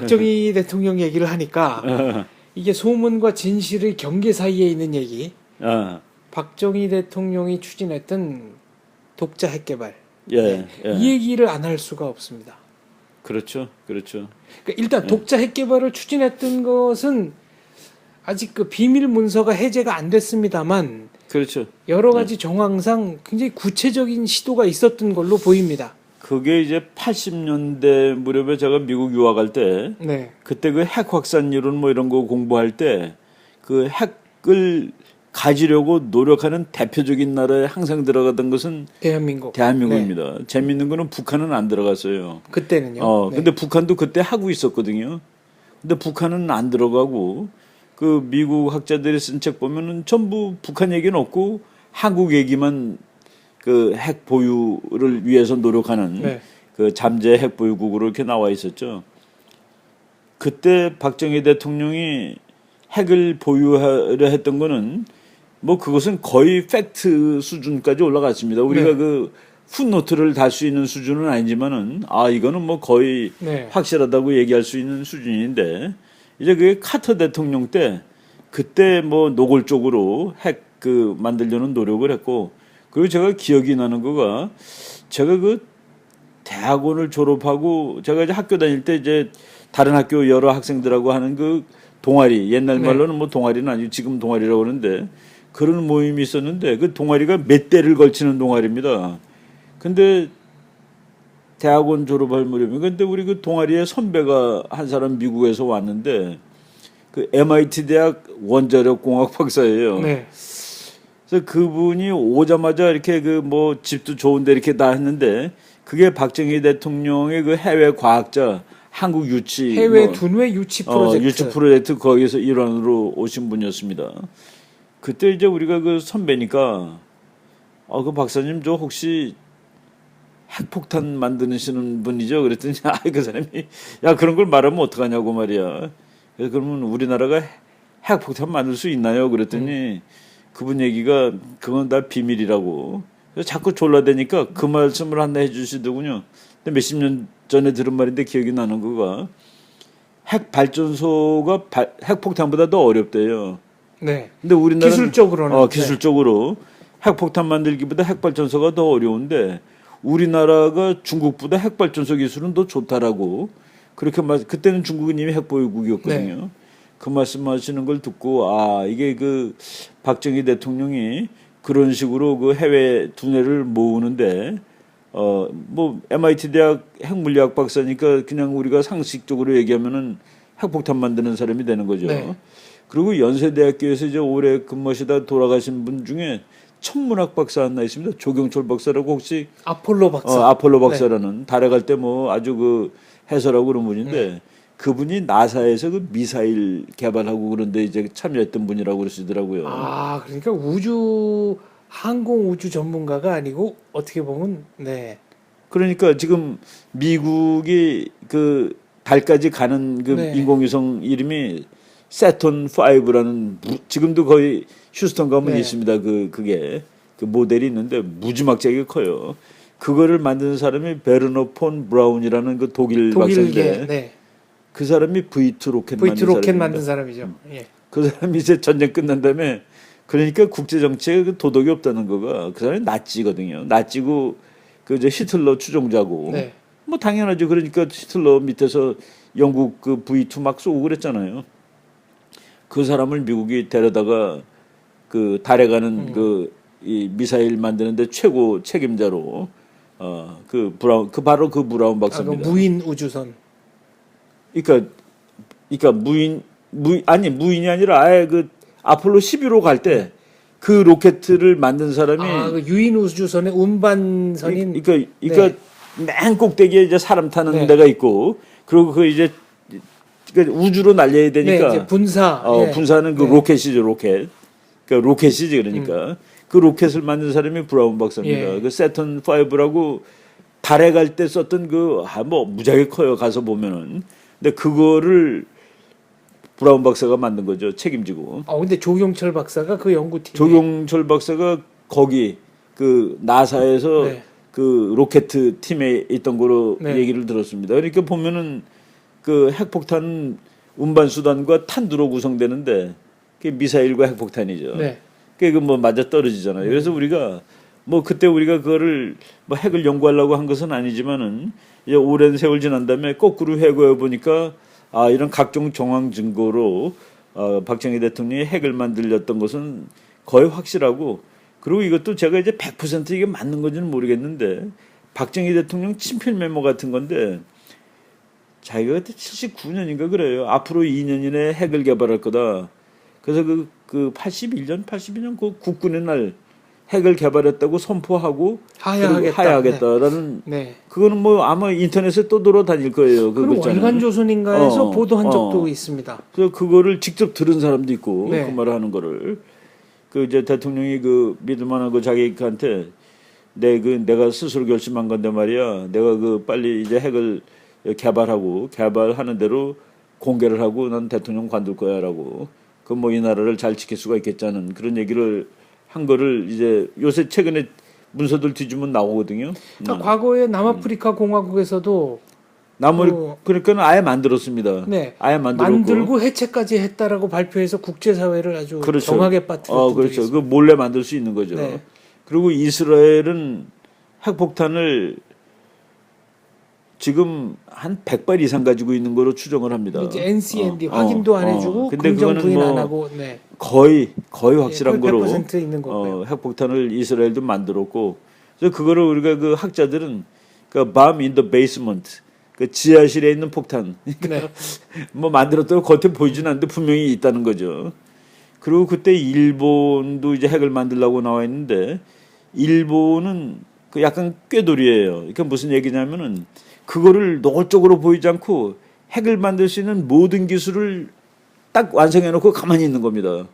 박정희 대통령 얘기를 하니까 이게 소문과 진실의 경계 사이에 있는 얘기. 박정희 대통령이 추진했던 독자 핵개발. 예. 이 얘기를 안 할 수가 없습니다. 그렇죠. 그렇죠. 그러니까 일단 독자 핵개발을 추진했던 것은 아직 그 비밀 문서가 해제가 안 됐습니다만 그렇죠. 여러 가지 정황상 굉장히 구체적인 시도가 있었던 걸로 보입니다. 그게 이제 80년대 무렵에 제가 미국 유학할 때 네. 그때 그 핵 확산 이론 뭐 이런 거 공부할 때 그 핵을 가지려고 노력하는 대표적인 나라에 항상 들어가던 것은 대한민국입니다. 네. 재밌는 거는 북한은 안 들어갔어요. 그때는요. 근데 북한도 그때 하고 있었거든요. 근데 북한은 안 들어가고 그 미국 학자들이 쓴 책 보면은 전부 북한 얘기는 없고 한국 얘기만 그 핵 보유를 위해서 노력하는 그 잠재 핵 보유국으로 이렇게 나와 있었죠. 그때 박정희 대통령이 핵을 보유하려 했던 거는 뭐 그것은 거의 팩트 수준까지 올라갔습니다. 우리가 그 풋노트를 달 수 있는 수준은 아니지만은 이거는 뭐 거의 확실하다고 얘기할 수 있는 수준인데 이제 그게 카터 대통령 때 그때 뭐 노골적으로 핵 그 만들려는 노력을 했고 그리고 제가 기억이 나는 거가 제가 그 대학원을 졸업하고 제가 이제 학교 다닐 때 이제 다른 학교 여러 학생들하고 하는 그 동아리 옛날 말로는 뭐 동아리는 아니고 지금 동아리라고 그러는데 그런 모임이 있었는데 그 동아리가 몇 대를 걸치는 동아리입니다. 근데 대학원 졸업할 무렵에 근데 우리 그 동아리에 선배가 한 사람 미국에서 왔는데 그 MIT 대학 원자력 공학 박사예요. 네. 그래서 그분이 오자마자 이렇게 그 뭐 집도 좋은데 이렇게 다 했는데 그게 박정희 대통령의 그 해외 과학자 한국 유치 해외 둔외 유치 프로젝트 유치 프로젝트 거기서 일환으로 오신 분이었습니다. 그때 이제 우리가 그 선배니까 그 박사님 저 혹시 핵폭탄 만드시는 분이죠? 그랬더니 그 사람이 야 그런 걸 말하면 어떡하냐고 말이야. 그래서 그러면 우리나라가 핵폭탄 만들 수 있나요? 그랬더니 그분 얘기가 그건 다 비밀이라고. 그래서 자꾸 졸라대니까 그 말씀을 하나 해주시더군요. 근데 몇십 년 전에 들은 말인데 기억이 나는 거가 핵 발전소가 핵폭탄보다 더 어렵대요. 네. 근데 우리나라는 기술적으로는 기술적으로 핵폭탄 만들기보다 핵발전소가 더 어려운데 우리나라가 중국보다 핵발전소 기술은 더 좋다라고 그렇게 그때는 중국은 이미 핵보유국이었거든요. 그 말씀하시는 걸 듣고 이게 그 박정희 대통령이 그런 식으로 그 해외 두뇌를 모으는데 뭐 MIT 대학 핵물리학 박사니까 그냥 우리가 상식적으로 얘기하면은 핵폭탄 만드는 사람이 되는 거죠. 그리고 연세대학교에서 이제 오래 근무하시다 돌아가신 분 중에 천문학 박사 하나 있습니다. 조경철 박사라고 혹시 아폴로 박사. 아폴로 박사라는 달에 갈 때 뭐 아주 그 해설하고 그런 분인데 그분이 나사에서 그 미사일 개발하고 그런데 이제 참여했던 분이라고 그러시더라고요. 그러니까 항공 우주 전문가가 아니고 어떻게 보면 그러니까 지금 미국이 그 달까지 가는 그 인공위성 이름이 세턴 5라는 지금도 거의 휴스턴 가면 있습니다. 그게 그 모델이 있는데 무지막지하게 커요. 그거를 만드는 사람이 베르너 폰 브라운이라는 그 독일 박사인데 그 사람이 V2 로켓 만든 사람이죠. 그 사람이 이제 전쟁 끝난 다음에 그러니까 국제 정치에 그 도덕이 없다는 거가 그 사람이 나치거든요. 나치고 그 이제 히틀러 추종자고 뭐 당연하죠. 그러니까 히틀러 밑에서 영국 그 V2 막 쏘고 그랬잖아요. 그 사람을 미국이 데려다가 그 달에 가는 이 미사일 만드는데 최고 책임자로 바로 그 브라운 박사입니다. 무인 우주선. 그러니까 무인이 아니라 아예 그 아폴로 11호 갈 때 그 로켓을 만든 사람이 그 유인 우주선의 운반선인. 그러니까 맨 꼭대기에 이제 사람 타는 데가 있고 그리고 그 이제 그러니까 우주로 날려야 되니까 이제 분사는 그 로켓이죠. 로켓. 그러니까 로켓이지 그러니까 그 로켓을 만든 사람이 브라운 박사입니다. 그 세턴 5라고 달에 갈 때 썼던 뭐 무지하게 커요. 가서 보면은. 근데 그거를 브라운 박사가 만든 거죠. 책임지고. 근데 조경철 박사가 그 연구팀. 조경철 박사가 거기 그 나사에서 그 로켓 팀에 있던 거로 얘기를 들었습니다. 그러니까 보면은 그 핵폭탄 운반 수단과 탄두로 구성되는데 그게 미사일과 핵폭탄이죠. 네. 그게 뭐 맞아 떨어지잖아요. 그래서 우리가 뭐 그때 우리가 그거를 뭐 핵을 연구하려고 한 것은 아니지만은 이제 오랜 세월 지난 다음에 거꾸로 회고해 보니까 아 이런 각종 정황 증거로 박정희 대통령이 핵을 만들렸던 것은 거의 확실하고 그리고 이것도 제가 이제 100% 이게 맞는 건지는 모르겠는데 박정희 대통령 친필 메모 같은 건데 자기가 그때 79년인가 그래요. 앞으로 2년 이내에 핵을 개발할 거다. 그래서 그 82년 그 국군의 날 핵을 개발했다고 선포하고 하야하겠다라는 네. 그거는 뭐 아마 인터넷에 또 돌아다닐 거예요. 그리고 월간조선인가에서 보도한 적도 있습니다. 그래서 그거를 직접 들은 사람도 있고 네. 그 말을 하는 거를 그 이제 대통령이 그 믿을만하고 자기한테 내가 스스로 결심한 건데 말이야. 내가 그 빨리 이제 핵을 개발하는 대로 공개를 하고 난 대통령 관둘 거야라고. 그 뭐 이 나라를 잘 지킬 수가 있겠자는 그런 얘기를 한 거를 이제 요새 최근에 문서들 뒤지면 나오거든요. 그러니까 과거에 남아프리카 공화국에서도 그러니까 아예 만들었습니다. 네. 아예 만들고 해체까지 했다라고 발표해서 국제사회를 아주 그렇죠. 정하게 빠뜨렸던 그렇죠. 그 몰래 만들 수 있는 거죠. 네. 그리고 이스라엘은 핵폭탄을 지금 한 100발 이상 가지고 있는 거로 추정을 합니다. 이제 NCND 확인도 안 해주고 긍정 부인 안 하고 네. 거의 확실한 거로 100% 있는 거고요. 핵폭탄을 이스라엘도 만들었고 그래서 그거를 우리가 그 학자들은 그 bomb in the basement 그 지하실에 있는 폭탄 그러니까 뭐 만들었다고 겉에 보이지는 않는데 분명히 있다는 거죠. 그리고 그때 일본도 이제 핵을 만들려고 나와 있는데 일본은 그 약간 꾀돌이에요. 그러니까 무슨 얘기냐면은 그거를 노골적으로 보이지 않고 핵을 만들 수 있는 모든 기술을 딱 완성해 놓고 가만히 있는 겁니다.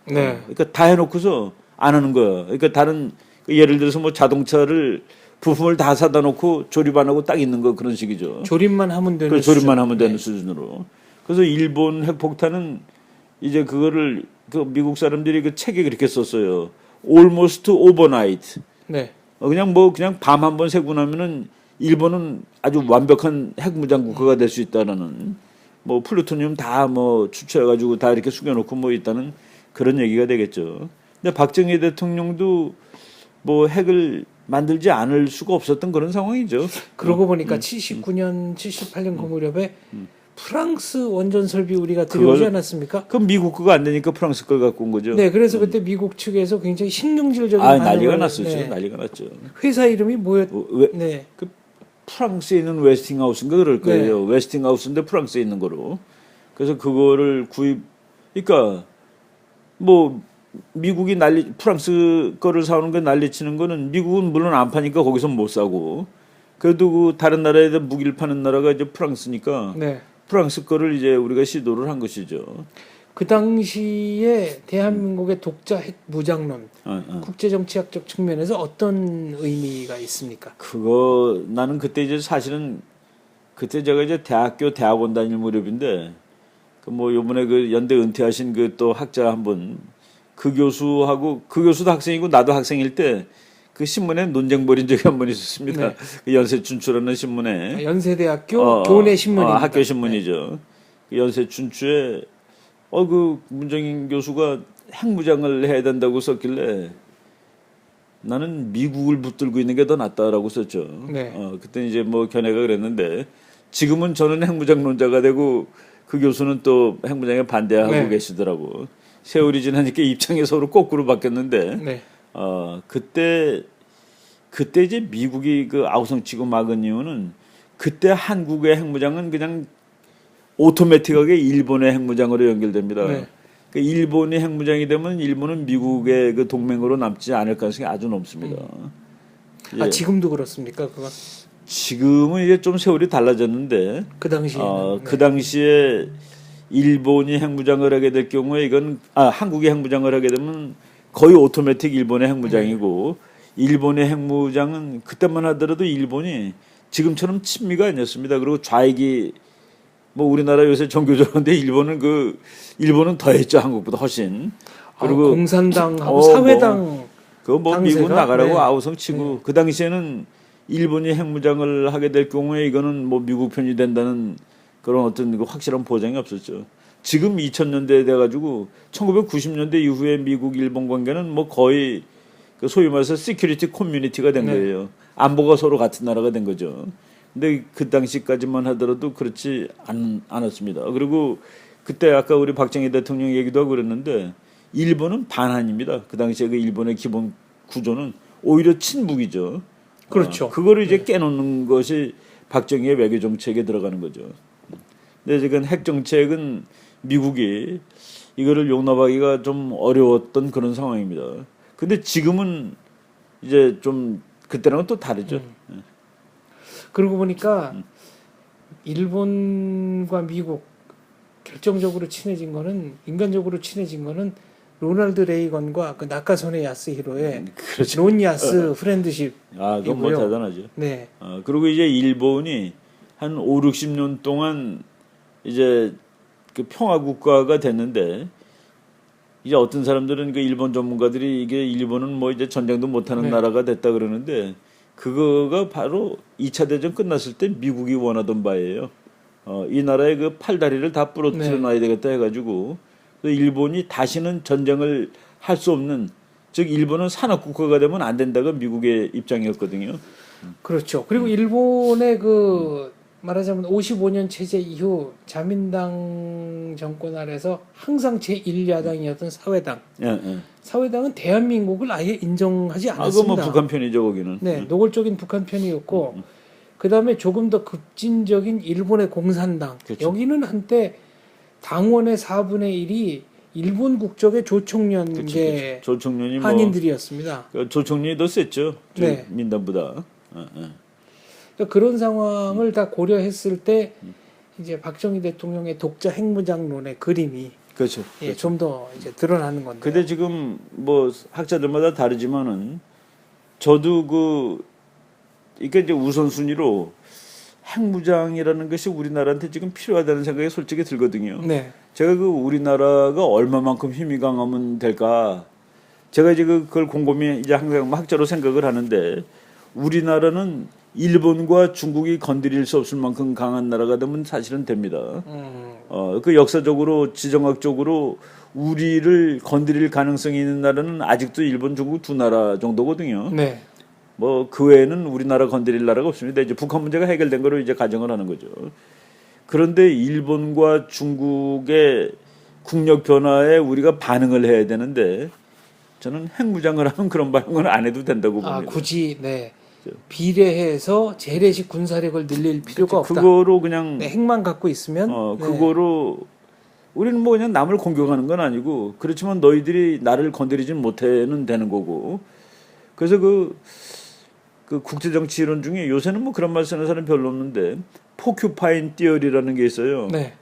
네. 그러니까 다 해놓고서 안 하는 거야. 그러니까 다른 예를 들어서 뭐 자동차를 부품을 다 사다 놓고 조립 안 하고 딱 있는 거 그런 식이죠. 조립만 하면 되는 조립만 하면 되는 수준으로. 그래서 일본 핵폭탄은 이제 그거를 그 미국 사람들이 그 책에 그렇게 썼어요. Almost overnight. 네. 그냥 밤 한 번 새고 나면은 일본은 아주 완벽한 핵무장 국가가 될 수 있다라는 뭐 플루토늄 다 뭐 추출해가지고 다 이렇게 숨겨놓고 뭐 있다는 그런 얘기가 되겠죠. 근데 박정희 대통령도 뭐 핵을 만들지 않을 수가 없었던 그런 상황이죠. 그러고 보니까 79년, 78년 그 무렵에 프랑스 원전 설비 우리가 들여오지 않았습니까? 그럼 미국 거가 안 되니까 프랑스 걸 갖고 온 거죠. 네, 그래서 그때 미국 측에서 굉장히 신경질적인 난리가 났었죠. 네. 난리가 났죠. 회사 이름이 네. 그 프랑스에 있는 웨스팅하우스인가 그럴 거예요. 네. 웨스팅하우스인데 프랑스에 있는 거로. 그래서 그거를 그러니까 뭐 미국이 프랑스 거를 사오는 게 난리치는 거는 미국은 물론 안 파니까 거기서 못 사고 그래도 그 다른 나라에다 무기를 파는 나라가 이제 프랑스니까 네. 프랑스 거를 이제 우리가 시도를 한 것이죠. 그 당시에 대한민국의 독자 핵 무장론 국제정치학적 측면에서 어떤 의미가 있습니까? 그거 나는 그때 이제 사실은 그때 제가 이제 대학원 다닐 무렵인데 그 뭐 요번에 그 연대 은퇴하신 그 또 학자 한 분 그 교수도 학생이고 나도 학생일 때 그 신문에 논쟁 벌인 적이 한 번 있었습니다. 네. 그 연세춘추라는 신문에 연세대학교 교내 신문입니다. 학교 신문이죠. 네. 연세춘추에 그 문정인 교수가 핵무장을 해야 된다고 썼길래 나는 미국을 붙들고 있는 게 더 낫다라고 썼죠. 네. 그때 이제 뭐 견해가 그랬는데 지금은 저는 핵무장론자가 되고 그 교수는 또 핵무장에 반대하고 네. 계시더라고. 세월이 지나니까 입장이 서로 거꾸로 바뀌었는데 네. 그때 이제 미국이 그 아우성치고 막은 이유는 그때 한국의 핵무장은 그냥 오토매틱하게 일본의 핵무장으로 연결됩니다. 네. 그 일본이 핵무장이 되면 일본은 미국의 그 동맹으로 남지 않을 가능성이 아주 높습니다. 아, 지금도 그렇습니까? 그건? 지금은 이제 좀 세월이 달라졌는데 그 당시에는 그 당시에 일본이 핵무장을 하게 될 경우에 이건 한국이 핵무장을 하게 되면 거의 오토매틱 일본의 핵무장이고 일본의 핵무장은 그때만 하더라도 일본이 지금처럼 친미가 아니었습니다. 그리고 좌익이 뭐 우리나라 요새 종교적인데 일본은 더했죠. 한국보다 훨씬. 그리고 공산당하고 사회당 그거 뭐 미국 나가라고 네. 아우성 치고 그 당시에는 일본이 핵무장을 하게 될 경우에 이거는 뭐 미국 편이 된다는 그런 어떤 그 확실한 보장이 없었죠. 지금 2000년대 돼가지고 1990년대 이후에 미국 일본 관계는 뭐 거의 그 소위 말해서 시큐리티 커뮤니티가 된 거예요. 안보가 서로 같은 나라가 된 거죠. 근데 그 당시까지만 하더라도 그렇지 않았습니다. 그리고 그때 아까 우리 박정희 대통령 얘기도 하고 그랬는데 일본은 반한입니다. 그 당시에 그 일본의 기본 구조는 오히려 친북이죠. 그렇죠. 그거를 이제 깨놓는 것이 박정희의 외교 정책에 들어가는 거죠. 근데 지금 핵 정책은 미국이 이거를 용납하기가 좀 어려웠던 그런 상황입니다. 근데 지금은 이제 좀 그때랑은 또 다르죠. 그러고 보니까 일본과 미국 결정적으로 친해진 거는 인간적으로 친해진 거는 로널드 레이건과 그 나카소네 야스히로의 그렇죠. 론야스 프렌드십. 아, 그건 뭐 대단하죠. 네. 그리고 이제 일본이 한 5, 60년 동안 이제 그 평화 국가가 됐는데 이제 어떤 사람들은 그 일본 전문가들이 이게 일본은 뭐 이제 전쟁도 못하는 나라가 됐다 그러는데 그거가 바로 2차 대전 끝났을 때 미국이 원하던 바예요. 이 나라의 그 팔다리를 다 부러뜨려 놔야 되겠다 해가지고 일본이 다시는 전쟁을 할 수 없는, 즉 일본은 산업 국가가 되면 안 된다가 미국의 입장이었거든요. 그렇죠. 그리고 일본의 그 말하자면 55년 체제 이후 자민당 정권 아래서 항상 제1야당이었던 사회당. 사회당은 대한민국을 아예 인정하지 않았습니다. 그건 뭐 북한 편이죠, 거기는. 네, 노골적인 북한 편이었고, 그 다음에 조금 더 급진적인 일본의 공산당. 그렇죠. 여기는 한때 당원의 4분의 1이 일본 국적의 조총련계 조총련이 한인들이었습니다. 뭐 조총련이 더 셌죠. 네. 민단보다. 그러니까 그런 상황을 다 고려했을 때 이제 박정희 대통령의 독자 핵무장론의 그림이 그렇죠. 예, 좀 더 이제 드러나는 건데. 근데 지금 뭐 학자들마다 다르지만은 저도 이게 이제 우선순위로 핵무장이라는 것이 우리나라한테 지금 필요하다는 생각이 솔직히 들거든요. 네. 제가 우리나라가 얼마만큼 힘이 강하면 될까? 제가 이제 그걸 곰곰이 이제 항상 학자로 생각을 하는데 우리나라는 일본과 중국이 건드릴 수 없을 만큼 강한 나라가 되면 사실은 됩니다. 그 역사적으로 지정학적으로 우리를 건드릴 가능성이 있는 나라는 아직도 일본, 중국 두 나라 정도거든요. 네. 뭐 그 외에는 우리나라 건드릴 나라가 없습니다. 이제 북한 문제가 해결된 거로 이제 가정을 하는 거죠. 그런데 일본과 중국의 국력 변화에 우리가 반응을 해야 되는데 저는 핵무장을 하면 그런 반응은 안 해도 된다고 봅니다. 굳이 비례해서 재래식 군사력을 늘릴 필요가 없다. 그거로 그냥 핵만 갖고 있으면 그거로 우리는 뭐 그냥 남을 공격하는 건 아니고 그렇지만 너희들이 나를 건드리진 못해는 되는 거고. 그래서 그 국제정치 이론 중에 요새는 뭐 그런 말 쓰는 사람 별로 없는데 포큐파인 띠어리라는 게 있어요. 네.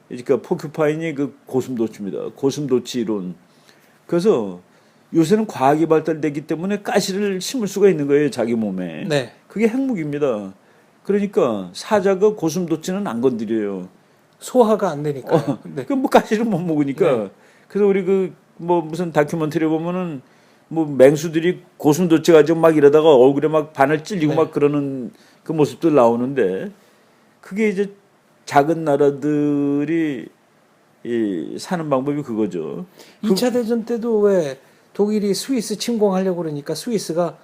그러니까 포큐파인이 그 고슴도치입니다. 고슴도치 이론. 그래서 요새는 과학이 발달되기 때문에 가시를 심을 수가 있는 거예요, 자기 몸에. 네. 그게 핵무기입니다. 그러니까 사자가 고슴도치는 안 건드려요. 소화가 안 되니까. 그 뭐 가시를 못 먹으니까. 그래서 우리 뭐 무슨 다큐멘터리 보면은 뭐 맹수들이 고슴도치 가지고 막 이러다가 얼굴에 막 바늘 찔리고 막 그러는 그 모습들 나오는데 그게 이제 작은 나라들이 사는 방법이 그거죠. 2차 대전 때도 왜 독일이 스위스 침공하려고 그러니까 스위스가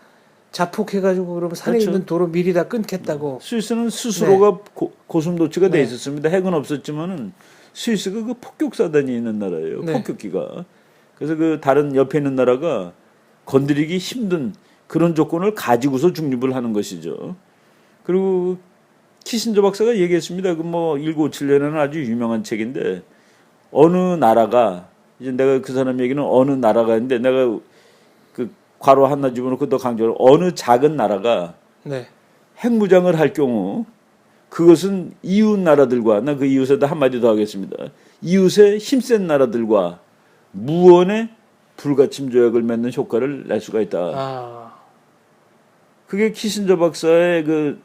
자폭해가지고 그러면 산에 그렇죠. 있는 도로 미리 다 끊겠다고. 스위스는 스스로가 고슴도치가 돼 있었습니다. 핵은 없었지만은 스위스가 그 폭격사단이 있는 나라예요. 폭격기가. 그래서 그 다른 옆에 있는 나라가 건드리기 힘든 그런 조건을 가지고서 중립을 하는 것이죠. 그리고 키신저 박사가 얘기했습니다. 그 뭐 1957년에는 아주 유명한 책인데 어느 나라가 이제 내가 그 사람 얘기는 어느 나라가 있는데 내가 그 괄호 하나 집어넣고 더 강조를 어느 작은 나라가 핵무장을 할 경우 그것은 이웃 나라들과 나 그 이웃에다 한마디 더 하겠습니다. 이웃의 힘센 나라들과 무언의 불가침 조약을 맺는 효과를 낼 수가 있다. 그게 키신저 박사의 그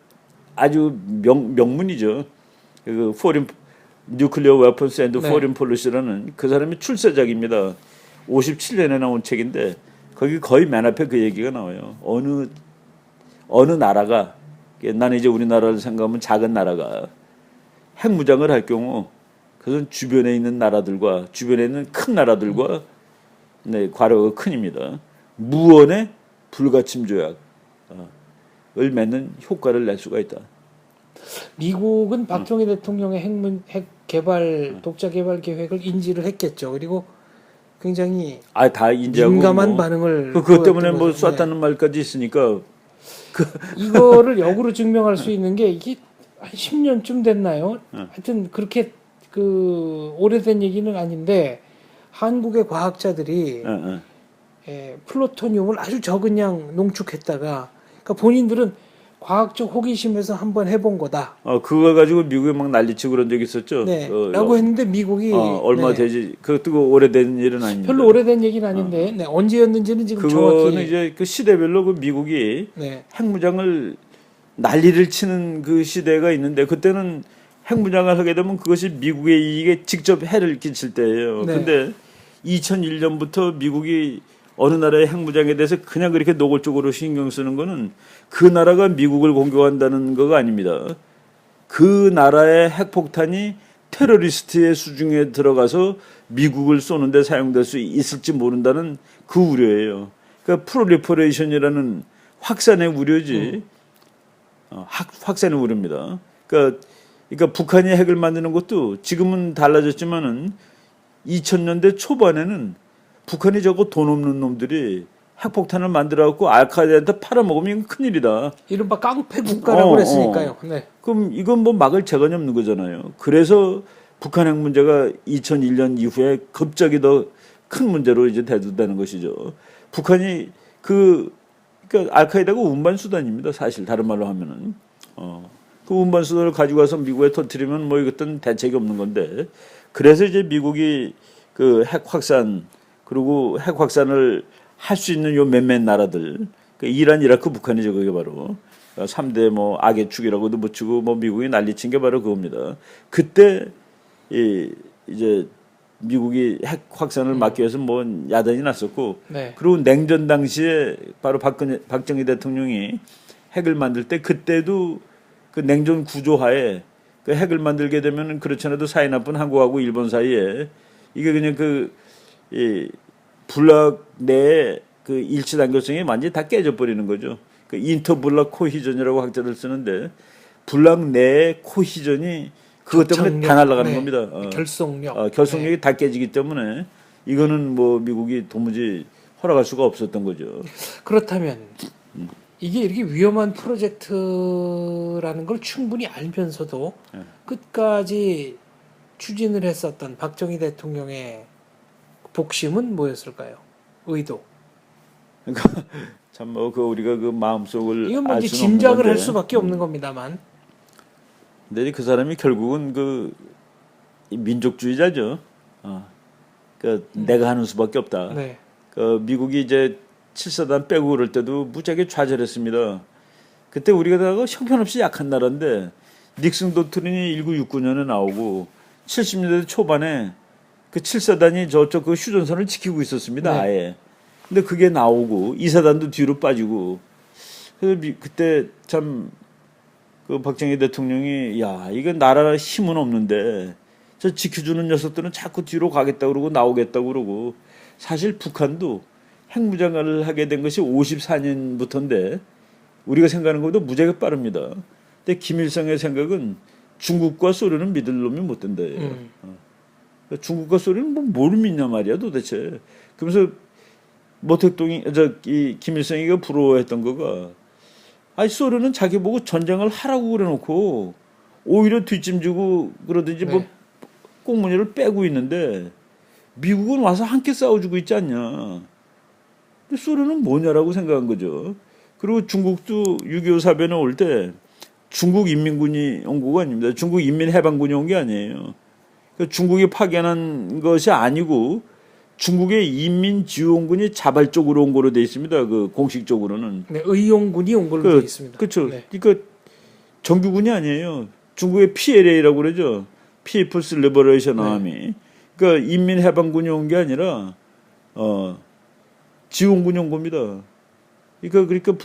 아주 명문이죠. 그 포린 뉴클리어 웨펀스 앤드 포린 폴리시라는 그 사람이 출세작입니다. 57년에 나온 책인데 거기 거의 맨 앞에 그 얘기가 나와요. 어느 나라가 나는 이제 우리나라를 생각하면 작은 나라가 핵무장을 할 경우 그것은 주변에 있는 나라들과 주변에 있는 큰 나라들과 네, 과로가 큰입니다. 무언의 불가침 조약을 맺는 효과를 낼 수가 있다. 미국은 박정희 대통령의 핵 개발 독자 개발 계획을 인지를 했겠죠. 그리고 굉장히 다 인지하고 민감한 뭐, 반응을 그것 때문에 뭐 보였던 거죠. 쐈다는 말까지 있으니까 이거를 역으로 증명할 수 있는 게 이게 한 10년쯤 됐나요? 하여튼 그렇게 그 오래된 얘기는 아닌데 한국의 과학자들이 플루토늄을 아주 적은 양 농축했다가 그러니까 본인들은 과학적 호기심에서 한번 해본 거다. 그거 가지고 미국에 막 난리치고 그런 적이 있었죠. 네. 라고 했는데 미국이 얼마 되지 그것도 오래된 일은 아닙니다. 별로 오래된 얘기는 아닌데 네, 언제였는지는 지금 그거는 정확히 이제 그 시대별로 그 미국이 네. 핵무장을 난리를 치는 그 시대가 있는데 그때는 핵무장을 하게 되면 그것이 미국의 이익에 직접 해를 끼칠 때예요. 네. 근데 2001년부터 미국이 어느 나라의 핵무장에 대해서 그냥 그렇게 노골적으로 신경 쓰는 거는 그 나라가 미국을 공격한다는 거가 아닙니다. 그 나라의 핵폭탄이 테러리스트의 수중에 들어가서 미국을 쏘는데 사용될 수 있을지 모른다는 그 우려예요. 그러니까 프롤리퍼레이션이라는 확산의 우려지. 확산의 우려입니다. 그러니까 북한이 핵을 만드는 것도 지금은 달라졌지만은 2000년대 초반에는 북한이 저거 돈 없는 놈들이 핵폭탄을 만들어갖고 알카이다한테 팔아먹으면 큰일이다. 이른바 깡패 국가라고 그랬으니까요. 네. 그럼 이건 뭐 막을 재간이 없는 거잖아요. 그래서 북한 핵 문제가 2001년 이후에 갑자기 더 큰 문제로 이제 대두되는 것이죠. 북한이 그러니까 알카이다가 운반 수단입니다. 사실 다른 말로 하면은 그 운반 수단을 가지고 와서 미국에 터뜨리면 뭐 이것은 대책이 없는 건데 그래서 이제 미국이 그 핵 확산 그리고 핵 확산을 할 수 있는 요 몇몇 나라들 그 이란, 이라크, 북한이죠. 그게 바로 3대 뭐 악의 축이라고도 붙이고 뭐 미국이 난리친 게 바로 그겁니다. 그때 이제 미국이 핵 확산을 막기 위해서 뭐 야단이 났었고 네. 그리고 냉전 당시에 바로 박정희 대통령이 핵을 만들 때 그때도 그 냉전 구조하에 그 핵을 만들게 되면 그렇지 않아도 사이 나쁜 한국하고 일본 사이에 이게 그냥 이 불락 내의 그 일치 단결성이 완전히 다 깨져버리는 거죠. 그 인터블락 코히전이라고 학자들 쓰는데 불락 내의 코히전이 그것 때문에 다 날아가는 겁니다. 결속력. 결속력이 다 깨지기 때문에 이거는 뭐 미국이 도무지 허락할 수가 없었던 거죠. 그렇다면 이게 이렇게 위험한 프로젝트라는 걸 충분히 알면서도 끝까지 추진을 했었던 박정희 대통령의 복심은 뭐였을까요? 의도. 그러니까 참 뭐 그 우리가 그 마음속을 이건 뭐 알 이제 수는 없는 짐작을 건데. 할 수밖에 없는 겁니다만. 근데 그 사람이 결국은 이 민족주의자죠. 내가 하는 수밖에 없다. 네. 미국이 이제 7사단 빼고 그럴 때도 무지하게 좌절했습니다. 그때 우리가 다 형편없이 약한 나라인데 닉슨 도트린이 1969년에 나오고 70년대 초반에 그 7사단이 저쪽 그 휴전선을 지키고 있었습니다. 네. 아예. 근데 그게 나오고 2사단도 뒤로 빠지고 그래서 그때 참 그 박정희 대통령이 야 이건 나라 힘은 없는데 저 지켜주는 녀석들은 자꾸 뒤로 가겠다 그러고 나오겠다 그러고 사실 북한도 핵무장을 하게 된 것이 54년부터인데 우리가 생각하는 것보다 무지하게 빠릅니다. 근데 김일성의 생각은 중국과 소련은 믿을 놈이 못 된다. 중국과 소련은 뭘 믿냐 말이야 도대체. 그러면서 모택동이 이 김일성이가 부러워했던 거가 아니 소련은 자기 보고 전쟁을 하라고 그래놓고 오히려 뒷짐지고 그러든지 뭐 꽁무니를 빼고 있는데 미국은 와서 함께 싸워주고 있지 않냐. 근데 소련은 뭐냐라고 생각한 거죠. 그리고 중국도 6.25 사변에 올 때 중국 인민군이 온 거가 아닙니다. 중국 인민해방군이 온 게 아니에요. 그러니까 중국이 파견한 것이 아니고 중국의 인민지원군이 자발적으로 온 거로 돼 있습니다. 그 공식적으로는. 네, 의용군이 온 걸로 되어 있습니다. 그렇죠. 네. 그러니까 정규군이 아니에요. 중국의 PLA라고 그러죠. People's Liberation Army. 그러니까 인민해방군이 온 게 아니라 지원군이 온 겁니다. 그러니까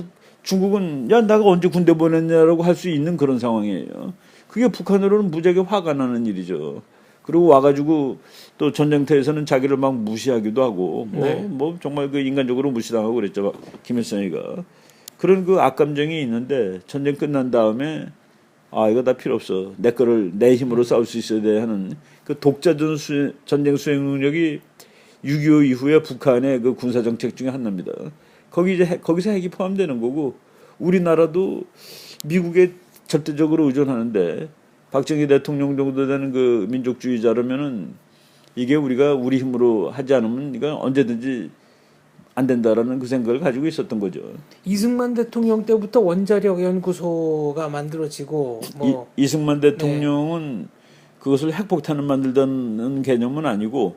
중국은 야 내가 언제 군대 보냈냐라고 할 수 있는 그런 상황이에요. 그게 북한으로는 무지하게 화가 나는 일이죠. 그리고 와가지고 또 전쟁터에서는 자기를 막 무시하기도 하고 네. 뭐 정말 그 인간적으로 무시당하고 그랬죠. 김일성이가 그런 그 악감정이 있는데 전쟁 끝난 다음에 아 이거 다 필요 없어 내 거를 내 힘으로 싸울 수 있어야 돼 하는 그 독자전 전쟁 수행 능력이 6.25 이후에 북한의 그 군사 정책 중에 하나입니다. 거기서 핵이 포함되는 거고 우리나라도 미국에 절대적으로 의존하는데 박정희 대통령 정도 되는 그 민족주의자라면은 이게 우리가 우리 힘으로 하지 않으면 이건 언제든지 안 된다라는 그 생각을 가지고 있었던 거죠. 이승만 대통령 때부터 원자력 연구소가 만들어지고 뭐 이승만 대통령은 그것을 핵폭탄을 만들다는 개념은 아니고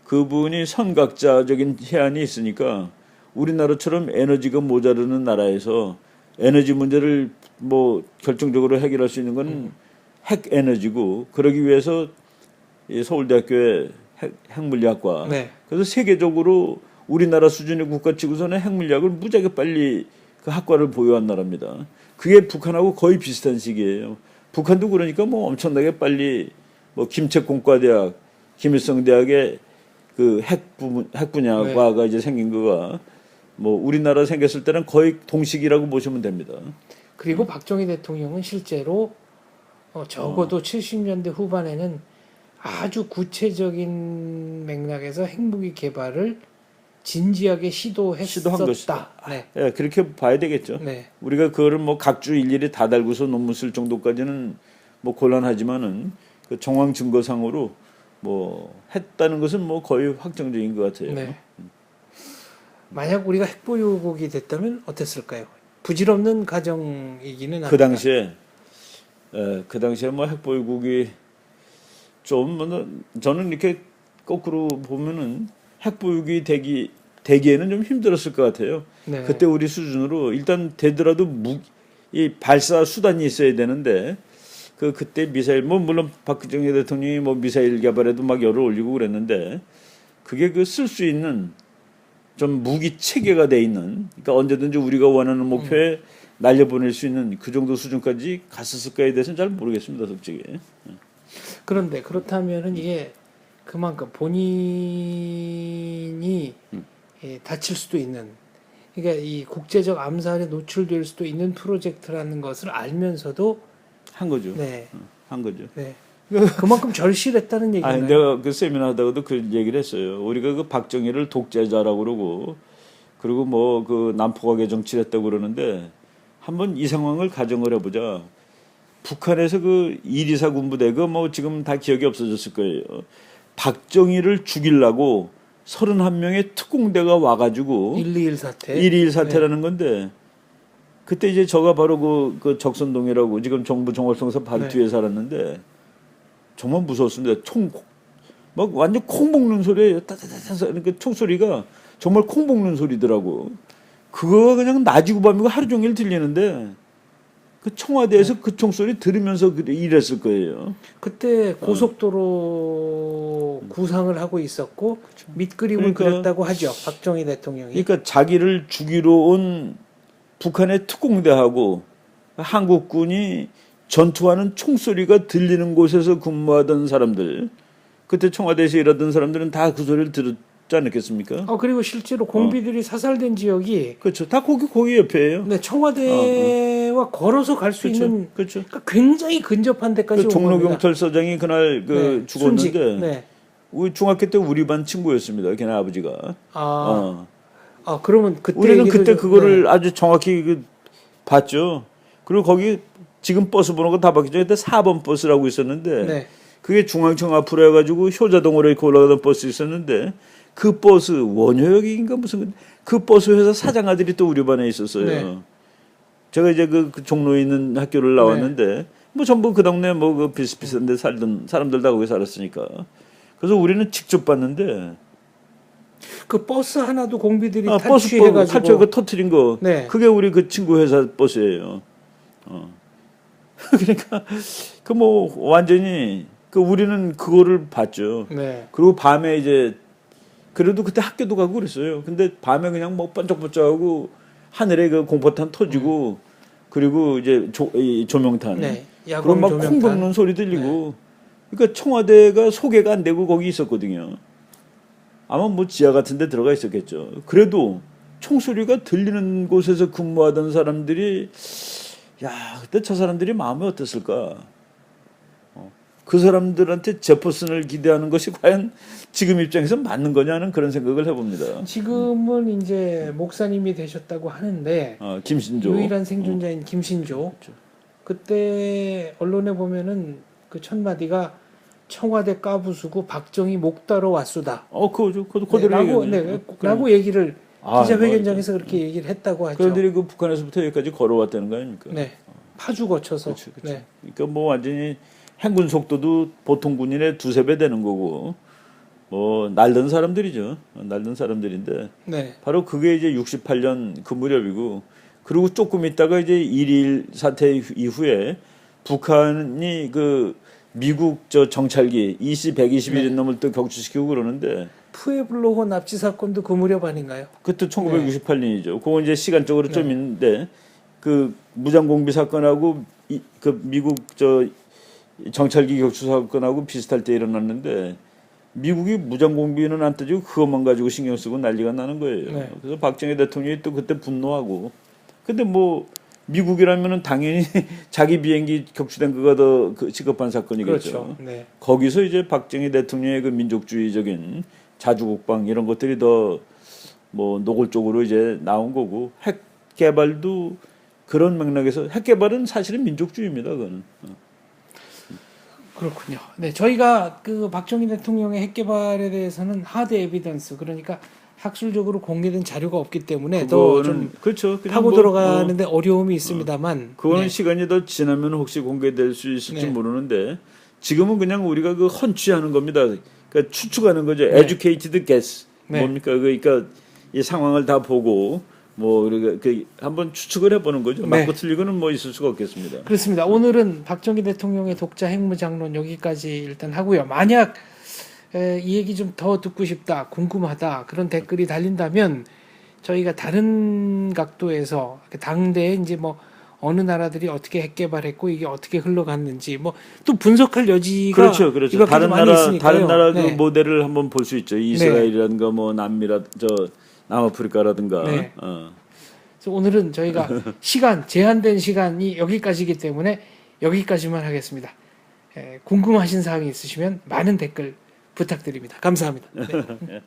그분이 선각자적인 해안이 있으니까 우리나라처럼 에너지가 모자르는 나라에서 에너지 문제를 뭐 결정적으로 해결할 수 있는 건 핵 에너지고 그러기 위해서 이 서울대학교의 핵물리학과 네. 그래서 세계적으로 우리나라 수준의 국가치고서는 핵물리학을 무지하게 빨리 그 학과를 보유한 나라입니다. 그게 북한하고 거의 비슷한 시기예요. 북한도 그러니까 뭐 엄청나게 빨리 뭐 김책공과대학, 김일성대학의 그 핵 분야과가 이제 생긴 거가 뭐 우리나라 생겼을 때는 거의 동시기라고 보시면 됩니다. 그리고 박정희 대통령은 실제로 적어도 70년대 후반에는 아주 구체적인 맥락에서 핵무기 개발을 진지하게 시도한 시도했었다. 것이다. 네. 예, 그렇게 봐야 되겠죠. 네. 우리가 그거를 뭐 각주 일일이 다 달고서 논문 쓸 정도까지는 뭐 곤란하지만은 그 정황 증거상으로 뭐 했다는 것은 뭐 거의 확정적인 것 같아요. 네. 만약 우리가 핵보유국이 됐다면 어땠을까요? 부질없는 가정이기는 그 합니다. 당시에 뭐 핵보유국이 좀 뭐 저는 이렇게 거꾸로 보면은 핵보유국이 되기에는 좀 힘들었을 것 같아요. 네. 그때 우리 수준으로 일단 되더라도 이 발사 수단이 있어야 되는데 그때 미사일 뭐 물론 박정희 대통령이 뭐 미사일 개발에도 막 열을 올리고 그랬는데 그게 그 쓸 수 있는 좀 무기 체계가 돼 있는 그러니까 언제든지 우리가 원하는 목표에 날려보낼 수 있는 그 정도 수준까지 갔었을까에 대해서는 잘 모르겠습니다, 솔직히. 그런데 그렇다면은 이게 그만큼 본인이 다칠 수도 있는 그러니까 이 국제적 암살에 노출될 수도 있는 프로젝트라는 것을 알면서도 한 거죠. 네. 한 거죠. 네. 그만큼 절실했다는 아, 얘기잖아요. 내가 그 세미나 하다가도 그 얘기를 했어요. 우리가 그 박정희를 독재자라고 그러고 그리고 뭐 그 난폭하게 정치를 했다고 그러는데 한번 이 상황을 가정을 해보자. 북한에서 그 124 군부대 그 뭐 지금 다 기억이 없어졌을 거예요. 박정희를 죽이려고 31명의 특공대가 와가지고 121 사태. 121 사태라는 건데 그때 이제 저가 바로 그 적선동이라고 지금 정부 종합성사 바로 네. 뒤에 살았는데 정말 무서웠습니다. 막 완전 콩 볶는 소리예요. 따다다다 그 총소리가 정말 콩 볶는 소리더라고. 그거가 그냥 낮이고 밤이고 하루 종일 들리는데 그 청와대에서 그 총소리 들으면서 일했을 거예요. 그때 고속도로 구상을 하고 있었고 밑그림을 그러니까, 그렸다고 하죠. 박정희 대통령이. 그러니까 자기를 죽이러 온 북한의 특공대하고 한국군이 전투하는 총소리가 들리는 곳에서 근무하던 사람들 그때 청와대에서 일하던 사람들은 다 그 소리를 들었지 않았겠습니까? 그리고 실제로 공비들이 사살된 지역이 그렇죠. 다 거기 옆에예요. 네, 청와대와 걸어서 갈 수 그렇죠. 있는 그렇죠. 그러니까 굉장히 근접한 데까지 그 온 겁니다. 종로경찰서장이 그날 네, 죽었는데 순직. 네. 우리 중학교 때 우리 반 친구였습니다. 걔네 아버지가. 그러면 그때 우리는 그때 좀- 그거를 네. 아주 정확히 봤죠. 그리고 거기 지금 버스 번호가 다 바뀌죠. 그때 4번 버스라고 있었는데 네. 그게 중앙청 앞으로 해가지고 효자동으로 이렇게 올라가던 버스 있었는데 그 버스 원효역인가 무슨 그 버스 회사 사장 아들이 또 우리 반에 있었어요. 네. 제가 이제 그 종로에 있는 학교를 나왔는데 뭐 전부 그 동네 뭐 그 비슷비슷한데 살던 사람들 다 거기 살았으니까 그래서 우리는 직접 봤는데 그 버스 하나도 공비들이 버스 탈취해가지고 탈취 그 터트린 거 네. 그게 우리 그 친구 회사 버스예요. 그러니까 그 뭐 완전히 그 우리는 그거를 봤죠. 네. 그리고 밤에 이제 그래도 그때 학교도 가고 그랬어요. 근데 밤에 그냥 뭐 번쩍번쩍하고 하늘에 그 공포탄 터지고 그리고 이제 이 조명탄 네. 그럼 야광 막 콩 조명탄. 박는 소리 들리고 그러니까 청와대가 소개가 안 되고 거기 있었거든요. 아마 뭐 지하 같은 데 들어가 있었겠죠. 그래도 총소리가 들리는 곳에서 근무하던 사람들이 야 그때 저 사람들이 마음이 어땠을까. 그 사람들한테 제퍼슨을 기대하는 것이 과연 지금 입장에서 맞는 거냐는 그런 생각을 해봅니다. 지금은 이제 목사님이 되셨다고 하는데 김신조 유일한 생존자인 김신조. 그때 언론에 보면은 그 첫 마디가 청와대 까부수고 박정희 목 따러 왔수다. 그대로 라고 얘기했네요. 라고 얘기를 기자회견장에서 뭐, 그렇게 얘기를 했다고 하죠. 그런들이 그 북한에서부터 여기까지 걸어왔다는 거 아닙니까? 네. 파주 거쳐서. 그렇죠. 네. 그러니까 뭐 완전히 행군 속도도 보통 군인의 2~3배 되는 거고 뭐 날던 사람들이죠. 날던 사람들인데 네. 바로 그게 이제 68년 그 무렵이고 그리고 조금 있다가 이제 1.1 사태 이후에 북한이 그 미국 저 정찰기 EC-121이 네. 놈을 또 격추시키고 그러는데 푸에블로호 납치 사건도 그 무렵 아닌가요? 그때 1968년이죠. 그거 이제 시간적으로 좀 있는데 그 무장공비 사건하고 그 미국 저 정찰기 격추 사건하고 비슷할 때 일어났는데 미국이 무장공비는 안 따지고 그것만 가지고 신경 쓰고 난리가 나는 거예요. 네. 그래서 박정희 대통령이 또 그때 분노하고 근데 뭐 미국이라면은 당연히 자기 비행기 격추된 그가 더 그 시급한 사건이겠죠. 그렇죠. 네. 거기서 이제 박정희 대통령의 그 민족주의적인 자주국방 이런 것들이 더 뭐 노골적으로 이제 나온 거고 핵 개발도 그런 맥락에서 핵 개발은 사실은 민족주의입니다. 그거는. 그렇군요. 네, 저희가 그 박정희 대통령의 핵 개발에 대해서는 하드 에비던스 그러니까 학술적으로 공개된 자료가 없기 때문에 더 좀 그렇죠. 그냥 파고 뭐, 들어가는데 어려움이 있습니다만 그거는 네. 시간이 더 지나면 혹시 공개될 수 있을지 네. 모르는데 지금은 그냥 우리가 그 헌취하는 겁니다. 그러니까 추측하는 거죠. 네. educated guess 네. 뭡니까? 그러니까 이 상황을 다 보고 뭐 우리가 그 한번 추측을 해보는 거죠. 네. 맞고 틀리고는 뭐 있을 수가 없겠습니다. 그렇습니다. 오늘은 박정희 대통령의 독자 핵무장론 여기까지 일단 하고요. 만약 이 얘기 좀 더 듣고 싶다, 궁금하다 그런 댓글이 달린다면 저희가 다른 각도에서 당대에 이제 뭐 어느 나라들이 어떻게 핵 개발했고 이게 어떻게 흘러갔는지 뭐 또 분석할 여지가 그렇죠. 이것까지 다른 많이 나라 있으니까요. 다른 나라 그 네. 모델을 한번 볼 수 있죠. 이스라엘이라든가 뭐 남아프리카라든가. 네. 그래서 오늘은 저희가 제한된 시간이 여기까지이기 때문에 여기까지만 하겠습니다. 궁금하신 사항이 있으시면 많은 댓글 부탁드립니다. 감사합니다. 네.